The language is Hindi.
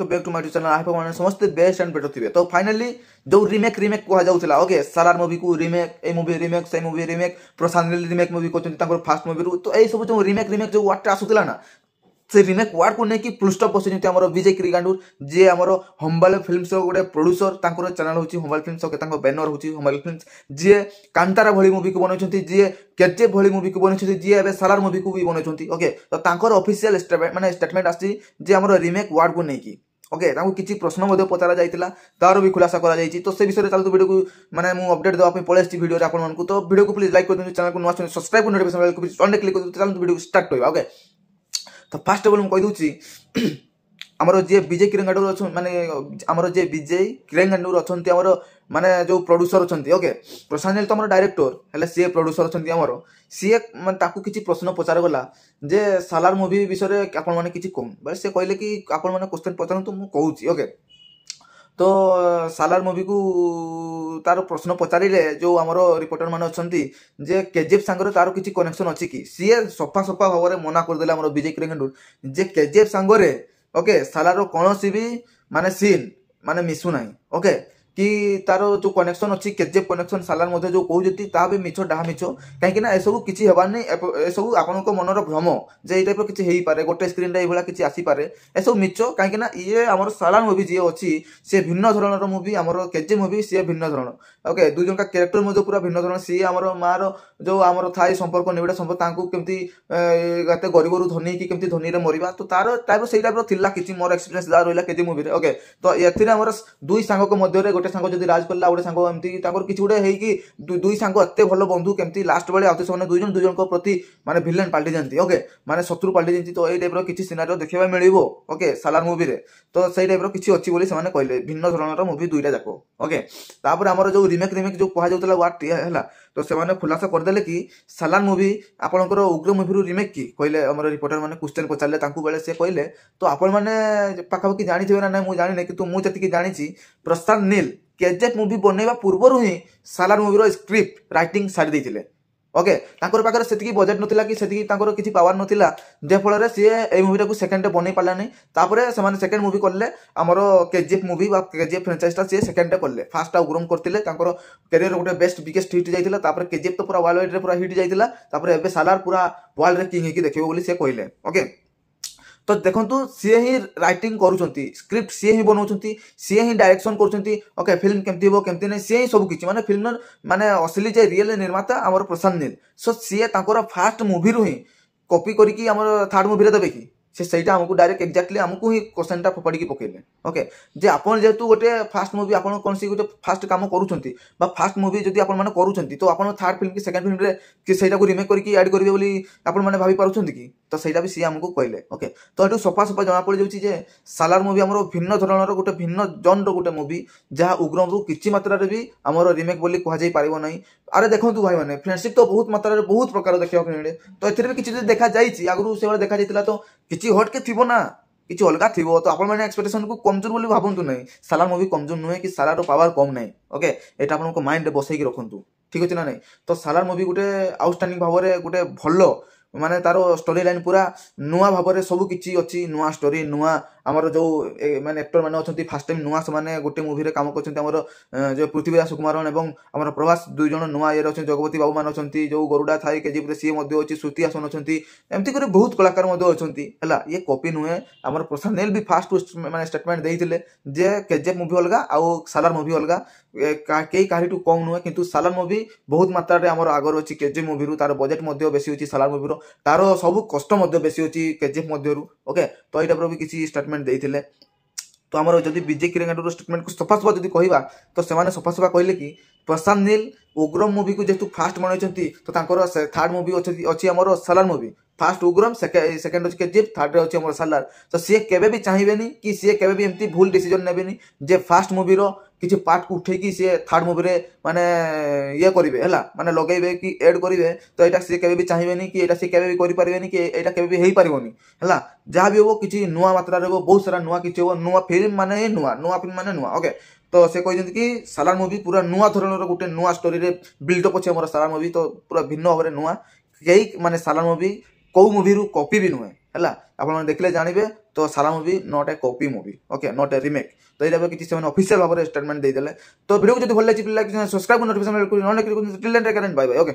Welcome back to my channel. I hope माने समस्त बेस्ट एंड बेटर थिबे। तो फाइनली जो रिमेक कह जाउतला ओके सालार मूवी को रिमेक ए मूवी रिमेक से movie remake Prashanth Neel remake movie कोचन तांकर फास्ट मूवी रू तो ए सब जो रिमेक जो वर्ड आसुतला ना से रिमेक वर्ड को नेकी फुल स्टॉप बसैछन्ती हमर विजय क्रिगांडूर जे हमर हम्बाले फिल्म्स रो गोटे प्रोड्यूसर तांकर चैनल होची हम्बाले फिल्म्स ओके तांको बैनर होची हम्बाले फिल्म्स जे कांतारा भली मूवी को बनैछन्ती जे केजीएफ भली मूवी को बनैछन्ती जे एबे सालार मूवी को भी बनैछन्ती ओके तो तांकर ऑफिशियल स्टेटमेंट आसी जे हमर रिमेक वर्ड को नेकी ओके तांको किछि प्रश्न मध्ये पचारा जाइतिला तार भी खुलासा करा जाइछि तो से विषय रे चालतु वीडियो को माने मु अपडेट देवा पे पळेछि वीडियो रे आपन मानकु तो वीडियो को प्लीज लाइक कर दिनु चैनल को नवा सब्सक्राइब कर नोटिफिकेशन बेल को ऑन क्लिक कर दिनु चालतु वीडियो स्टार्ट होइबा ओके तो फास्ट ऑफ ऑल कहि दूची हमरो जे विजय किरंगाडूर अछ माने हमरो जे विजय किरंगाडूर अछंती हमरो माने जो प्रोड्यूसर अछंती ओके प्रशांत नील तो हमरो डायरेक्टर हले सी प्रोड्यूसर अछंती हमरो सी माने ताकू किछि प्रश्न पचार गला जे सालार मूवी विषय रे आपन माने किछि कोन बस से कहले कि आपन माने क्वेश्चन पचारन तो मु कहूची ओके तो सालार मूवी को तार प्रश्न पचारिले जो हमरो रिपोर्टर माने अछंती जे केजीएफ संगरे तार किछि कनेक्शन अछि कि सी सफा सफा भाव मना कर देला हमरो विजय किरंगाडूर जे केजीएफ संगरे ओके सालार कोनोसी भी माने सीन माने मिसु नाही ओके कि तार जो कनेक्शन अछि केजीएफ कनेक्शन सालार मध्ये जो कहउजती ता भी मिछो डाहा मिछो काहे कि ना ए सब किछि हेबार नै ए सब आपन को मनर भ्रम जे ए टाइप किछि हेई पारे गोटे स्क्रीन रे एभला किछि आसी पारे ए सब मिछो काहे कि ना ये हमर सालार मूवी जे अछि से भिन्न धरणर मूवी हमर केजीएफ मूवी से भिन्न धरण ओके दुई जन का कैरेक्टर मध्ये पूरा भिन्न धरण से हमर मार जो हमर थाई संपर्क निबिडा संपर्क तांकू केमती गते गरीब रु धनी कि केमती धनी रे मरिबा तो तार टाइप से टाइप थिला किछि मोर एक्सपीरियंस दा रोइला केजीएफ मूवी रे ओके तो एथिरे हमर दुई सांग को मध्ये रे गोटे सांग जदी राज करला गोटे सांग एमती ताकर किछि गोटे हेई कि दुई सांग अत्ते भलो बंधु केमती लास्ट बेले आते सने दुई जन को प्रति माने विलेन पाल्टी जानती ओके माने शत्रु पाल्टी जानती तो ए टाइप रो किछि सिनारियो देखिबा मिलिबो ओके सालार मूवी रे तो सेई टाइप रो किछि अछि बोली से माने कहले भिन्न धरणर मूवी दुईटा जाको ओके तापर हमर जो रिमेक जो कहा जाउतला वाट हला तो से माने खुलासा कर देले कि सालार मूवी आपनकर उग्र मूवी रो रिमेक की कहले हमर रिपोर्टर माने क्वेश्चन पचारले तांकू बेले से कहले तो आपन माने पाखा कि जानि थिबे ना नै मु जानि नै कि तो मु जति कि जानि छी प्रशांत नील केजीएफ मूवी बनेबा पूर्व ही सालार मूवी रो स्क्रिप्ट राइटिंग सारी दैथिले ओके तांकर पाकर सेतिकी बजेट नथिला कि सेतिकी तांकर किछि पावर नथिला जे फल रे से ए मूवी को सेकंड बनै पाला नै तापरे से माने सेकंड मूवी करले हमरो केजीएफ मूवी बा केजीएफ फ्रेंचाइज ता से सेकंड करले फर्स्ट टा उग्रम करतिले तांकर करियर गोटे बेस्ट बिगेस्ट हिट जाइतिला तापरे केजीएफ तो पूरा वर्ल्ड वाइड रे पूरा हिट जाइतिला तापरे एबे सालार पूरा वर्ल्ड रे किंग हेकी देखिबो बोली से कहले ओके तो देखंतु सी ही राइटिंग करूछंती स्क्रिप्ट सी ही बनाउछंती सी ही डायरेक्शन करूछंती ओके फिल्म केमती हो केमती नै सी ही सब किछि माने फिल्म माने असली जे रियल निर्माता हमर प्रशांत नील सो सी तांकर फर्स्ट मूवी रू ही कॉपी करिकि हमर थर्ड मूवी रे देबे कि से सहीटा हमको डायरेक्ट एक्जाक्टली हमको ही क्वेश्चन टा फपाड़ी की पकेले ओके जे आपण जेतु गोटे फास्ट मूवी आपण कोनसी गोटे फास्ट काम करूछंती बा फास्ट मूवी जदी आपण माने करूछंती तो आपण थर्ड फिल्म की सेकंड फिल्म रे कि सेटा को रीमेक करके ऐड करबे बोली आपण माने भाबी पारुछंती कि तो सेटा भी सी हमको कहले ओके तो एटू सफा सफा जना पड़ जाउची जे सालार मूवी हमरो भिन्न धरणर गोटे भिन्न जन रो गोटे मूवी जहा उग्रम रो किछि मात्रा रे भी हमरो रीमेक बोली कहा जाई पारिबो नै अरे देखंतु भाई माने फ्रेंडशिप तो बहुत मात्रा रे बहुत प्रकार देखियो मिले तो एथिरे भी किछि देखा जाईची आगरु से देखा जाइतिला तो किछि हट के थिबो ना किछि अलगा थिबो तो आपण माने एक्सपेक्टेशन को कमजोर बोली भाबंतु नै सालार मूवी कमजोर नुहे कि सालार रो पावर कम नै ओके एटा आपण को माइंड रे बसै कि रखंतु ठीक अछि ना नै तो सालार मूवी गुटे आउटस्टैंडिंग भाव रे गुटे भलो माने तारो स्टोरी लाइन पूरा नुआ भाव रे सब किछि अछि नुआ स्टोरी नुआ हमर जो माने एक्टर माने अछंती फर्स्ट टाइम नुआ से माने गोटे मूवी रे काम करछंती हमर जो पृथ्वीराज सुकुमारन एवं हमर प्रभास दुई जन नुआ ये अछंती जगपति बाबू मान अछंती जो गरुडा थाई केजीएफ रे सी मध्ये अछि श्रुति आसन अछंती एम्ति करे बहुत कलाकार मध्ये अछंती हला ये कॉपी नुहे हमर प्रशांत नील भी फास्ट माने स्टेटमेंट देइतिले जे केजीएफ मूवी अलगा आ सालार मूवी अलगा केई काहे टू कम नुहे किंतु सालार मूवी बहुत मात्रा रे हमर आगर अछि केजीएफ मूवी रु तार बजेट मध्ये बेसी अछि सालार मूवी रो तार सब कष्ट मध्ये बेसी अछि केजीएफ मध्ये रु ओके तो एटा पर भी किछि स्टेटमेंट देइतिले तो हमर जदी विजय किरंगाडूर स्टेटमेंट को सफा सफा जदी कहिबा तो से माने सफा सफा कहले कि प्रशांत नील उग्रम मूवी को जेतु फास्ट मनैछंती तो तांकर थर्ड मूवी अछि हमर सालार मूवी फास्ट उग्रम सेकंड अछि केजीएफ थर्ड रे अछि हमर सालार तो से केबे भी चाहिबेनी कि से केबे भी एम्ति भूल डिसीजन नेबेनी जे फास्ट मूवी रो किछि पार्ट को उठे कि से थर्ड मूवी रे माने ये करिवे हला माने लगेबे कि ऐड करिवे तो एटा से केबे भी चाहिबेनी कि एटा से केबे भी करि परिबेनी कि एटा केबे भी हेई परिबोनी हला जहा भी हो किछि नुआ मात्रा रे बहुत सारा नुआ किछि हो नुआ फिल्म माने नुआ फिल्म माने नुआ ओके तो से कहजंती कि सालार मूवी पूरा नुआ धरणर गोटे नुआ स्टोरी रे बिल्डअप अछि हमर सालार मूवी तो पूरा भिन्न भाबरे नुआ केई माने सालार मूवी को मूवी रु कॉपी भी नुहे है आपने देखले जानवे तो सारा movie not a copy movie okay not a remake तो ये किसी से ऑफिशियल भाव में स्टेटमेंट देदेले तो वीडियो को जो भल लगे subscribe notification bye bye okay.